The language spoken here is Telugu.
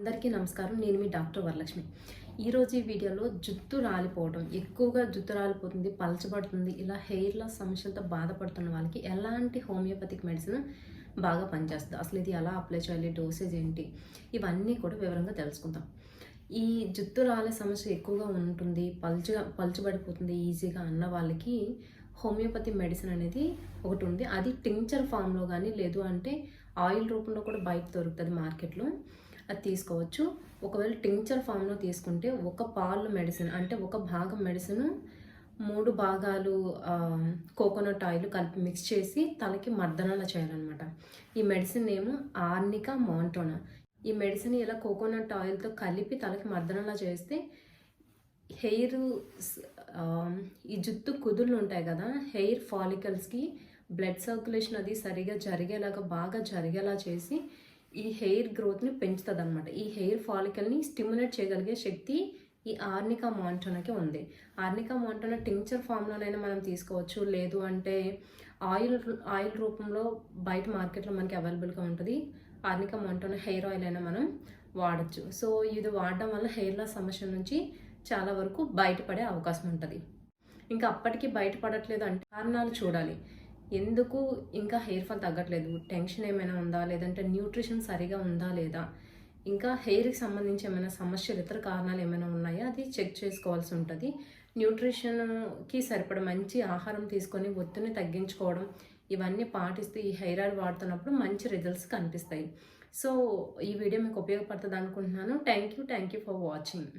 అందరికీ నమస్కారం. నేను మీ డాక్టర్ వరలక్ష్మి. ఈరోజు ఈ వీడియోలో జుట్టు రాలిపోవడం, ఎక్కువగా జుట్టు రాలిపోతుంది, పలచబడుతుంది, ఇలా హెయిర్ లాస్ సమస్యలతో బాధపడుతున్న వాళ్ళకి ఎలాంటి హోమియోపతిక్ మెడిసిన్ బాగా పనిచేస్తుంది, అసలు ఇది ఎలా అప్లై చేయాలి, డోసేజ్ ఏంటి, ఇవన్నీ కూడా వివరంగా తెలుసుకుందాం. ఈ జుట్టు రాలే సమస్య ఎక్కువగా ఉంటుంది, పలచబడిపోతుంది ఈజీగా అన్న వాళ్ళకి హోమియోపతి మెడిసిన్ అనేది ఒకటి ఉంది. అది టింక్చర్ ఫామ్లో కానీ లేదు అంటే ఆయిల్ రూపంలో కూడా బయట దొరుకుతుంది మార్కెట్లో, అది తీసుకోవచ్చు. ఒకవేళ టింక్చర్ ఫామ్లో తీసుకుంటే ఒక పాలు మెడిసిన్ అంటే ఒక భాగం మెడిసిన్ 3 భాగాలు కోకోనట్ ఆయిల్ కలిపి మిక్స్ చేసి తలకి మర్దనలా చేయాలన్నమాట. ఈ మెడిసిన్ ఏమో ఆర్నికా మాంటోనా. ఈ మెడిసిన్ ఇలా కోకోనట్ ఆయిల్తో కలిపి తలకి మర్దనలా చేస్తే హెయిర్ ఈ జుట్టు కుదుళ్ళు ఉంటాయి కదా, హెయిర్ ఫాలికల్స్కి బ్లడ్ సర్క్యులేషన్ అది సరిగా జరిగేలాగా బాగా జరిగేలా చేసి ఈ హెయిర్ గ్రోత్ని పెంచుతుంది అనమాట. ఈ హెయిర్ ఫాలికల్ని స్టిమ్యులేట్ చేయగలిగే శక్తి ఈ ఆర్నికా మాంటోనాకి ఉంది. ఆర్నికా మాంటోనా టింక్చర్ ఫామ్లోనైనా మనం తీసుకోవచ్చు, లేదు అంటే ఆయిల్ రూపంలో బయట మార్కెట్లో మనకి అవైలబుల్గా ఉంటుంది. ఆర్నికా మాంటోనా హెయిర్ ఆయిల్ అయినా మనం వాడచ్చు. సో ఇది వాడడం వల్ల హెయిర్ లాస్ సమస్య నుంచి చాలా వరకు బయటపడే అవకాశం ఉంటుంది. ఇంకా అప్పటికి బయటపడట్లేదు అంటే కారణాలు చూడాలి. ఎందుకు ఇంకా హెయిర్ ఫాల్ తగ్గట్లేదు, టెన్షన్ ఏమైనా ఉందా, లేదంటే న్యూట్రిషన్ సరిగా ఉందా లేదా, ఇంకా హెయిర్కి సంబంధించి ఏమైనా సమస్యలు ఇతర కారణాలు ఏమైనా ఉన్నాయా అది చెక్ చేసుకోవాల్సి ఉంటుంది. న్యూట్రిషన్కి సరిపడ మంచి ఆహారం తీసుకొని ఒత్తిడిని తగ్గించుకోవడం, ఇవన్నీ పాటిస్తూ ఈ హెయిర్ ఆయిల్ వాడుతున్నప్పుడు మంచి రిజల్ట్స్ కనిపిస్తాయి. సో ఈ వీడియో మీకు ఉపయోగపడుతుంది అనుకుంటున్నాను. Thank you for watching.